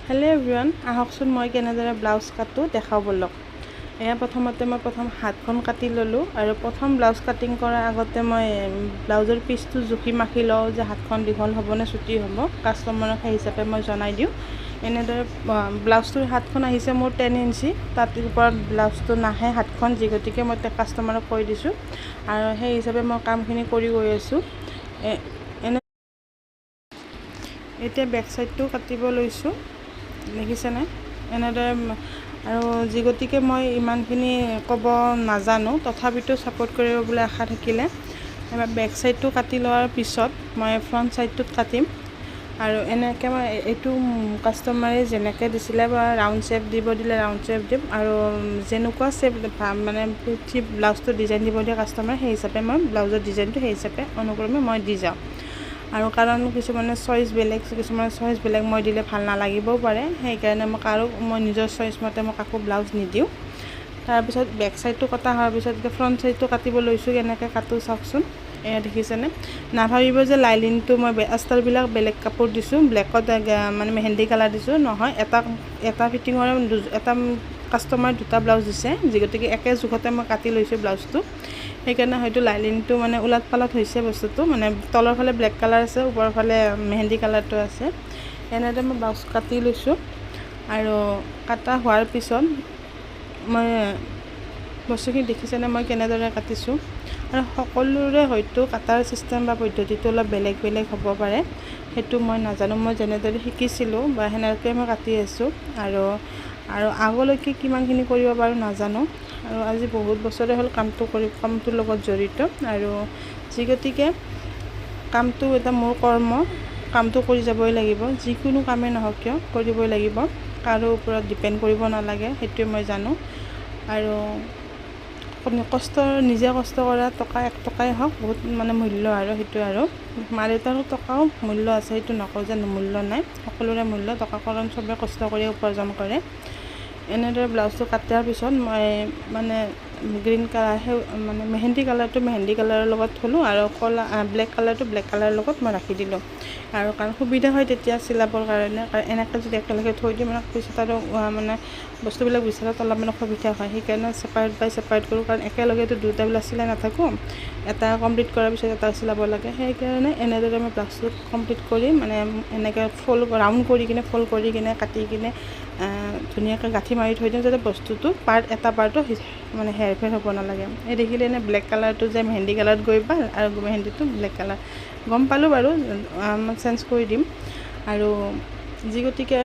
Hello' everyone, আহকচোন মই কেনেদৰে ব্লাউজ কাটো দেখাওঁ ব'লক। এয়া প্ৰথমতে মই হাতখন কাটি ল'লোঁ আৰু প্ৰথম ব্লাউজ কাটিং কৰাৰ আগতে মই ব্লাউজৰ পিচটো জুখি মাখি লওঁ যে হাতখন দীঘল হ'ব নে চুটি হ'ব। কাষ্টমাৰক সেই হিচাপে মই জনাই দিওঁ। এনেদৰে ব্লাউজটোৰ হাতখন আহিছে মোৰ 10 ইঞ্চি, তাৰ ওপৰত ব্লাউজটো নাহে হাতখন, যি গতিকে মই কাষ্টমাৰক কৈ দিছোঁ আৰু সেই হিচাপে মই কামখিনি কৰি গৈ আছোঁ। এতিয়া বেক চাইডটো কাটিব লৈছোঁ, দেখিছেনে? এনেদৰে আৰু যি গতিকে মই ইমানখিনি ক'ব নাজানো, তথাপিতো ছাপোৰ্ট কৰিব বুলি আশা থাকিলে এবাৰ বেক চাইডটো কাটি লোৱাৰ পিছত মই ফ্ৰণ্ট চাইডটোত কাটিম। আৰু এনেকৈ মই এইটো কাষ্টমাৰে যেনেকৈ দিছিলে বা ৰাউণ্ড শ্বেপ দিব দিলে ৰাউণ্ড শ্বেপ দিম, আৰু যেনেকুৱা শ্বেপ মানে ব্লাউজটো ডিজাইন দিব দিয়ে কাষ্টমাৰে, সেই হিচাপে মই ব্লাউজৰ ডিজাইনটো সেই হিচাপে অনুক্ৰমে মই দি যাওঁ। আৰু কাৰণ কিছুমানে চইচ বেলেগ, কিছুমানে চইচ বেলেগ মই দিলে ভাল নালাগিবও পাৰে, সেইকাৰণে মই নিজৰ চইচ মতে মই কাকো ব্লাউজ নিদিওঁ। তাৰপিছত বেক চাইডটো কটা হোৱাৰ পিছত এতিয়া ফ্ৰণ্ট চাইডটো কাটিব লৈছোঁ। কেনেকৈ কাটো চাওকচোন, এয়া দেখিছেনে? নাভাবিব যে লাইলিনটো মই আস্তাৰবিলাক বেলেগ কাপোৰ দিছোঁ, ব্লেকত মানে মেহেন্দি কালাৰ দিছোঁ, নহয়। এটা ফিটিঙৰে এটা কাষ্টমাৰ দুটা ব্লাউজ দিছে, যি গতিকে একে জোখতে মই কাটি লৈছোঁ ব্লাউজটো। সেইকাৰণে হয়তো লাইলিনটো মানে ওলাট পালাট হৈছে বস্তুটো, মানে তলৰ ফালে ব্লেক কালাৰ আছে, ওপৰৰ ফালে মেহেন্দি কালাৰটো আছে। এনেদৰে মই ব্লাউজ কাটি লৈছোঁ। আৰু কাটা হোৱাৰ পিছত মই বস্তুখিনি দেখিছেনে মই কেনেদৰে কাটিছোঁ। আৰু সকলোৰে হয়তো কাটাৰ চিষ্টেম বা পদ্ধতিটো অলপ বেলেগ বেলেগ হ'ব পাৰে, সেইটো মই নাজানো। মই যেনেদৰে শিকিছিলোঁ বা সেনেকৈ মই কাটি আছোঁ। আৰু আগলৈকে কিমানখিনি কৰিব পাৰোঁ নাজানো। আৰু আজি বহুত বছৰে হ'ল কামটোৰ লগত জড়িত, আৰু যি গতিকে কামটো এটা মোৰ কৰ্ম, কামটো কৰি যাবই লাগিব। যিকোনো কামেই নহওক কিয় কৰিবই লাগিব, কাৰো ওপৰত ডিপেণ্ড কৰিব নালাগে, সেইটোৱে মই জানো। আৰু নিজে কষ্ট কৰা টকা 1 টকাই হওক বহুত মানে মূল্য, আৰু সেইটোৱে। আৰু মা দেউতাৰো টকাও মূল্য আছে, সেইটো নকওঁ যে মূল্য নাই, সকলোৰে মূল্য টকা, কাৰণ চবেই কষ্ট কৰি উপাৰ্জন কৰে। এনেদৰে ব্লাউজটো কটাৰ পিছত মই মানে গ্ৰীণ কালাৰ মানে মেহেন্দি কালাৰৰ লগত থ'লোঁ, আৰু ব্লেক কালাৰৰ লগত মই ৰাখি দিলোঁ। আৰু কাৰণ সুবিধা হয় তেতিয়া চিলাবৰ কাৰণে, এনেকৈ যদি একেলগে থৈ দিওঁ মানে পিছত আৰু মানে বস্তুবিলাক বিচৰাত অলপমান অসুবিধা হয়। সেইকাৰণে ছেপাৰেট কৰোঁ, কাৰণ একেলগেতো দুটাবিলাক চিলাই নাথাকোঁ, এটা কমপ্লিট কৰাৰ পিছত এটা চিলাব লাগে। সেইকাৰণে এনেদৰে মই ব্লাউজটো কমপ্লিট কৰি মানে এনেকৈ ৰাউণ্ড কৰি কিনে ফল্ড কৰি কিনে কাটি কিনে ধুনীয়াকৈ গাঁঠি মাৰি থৈ দিওঁ, যাতে বস্তুটো এটা পাৰ্টো মানে হেৰফেৰ হ'ব নালাগে। এই দেখিলে এনে ব্লেক কালাৰটো যে মেহেন্দি কালাৰত গৈ পাল, আৰু মেহেন্দিটো ব্লেক কালাৰ গম পালোঁ বাৰু, মই চেঞ্জ কৰি দিম। আৰু যি গতিকে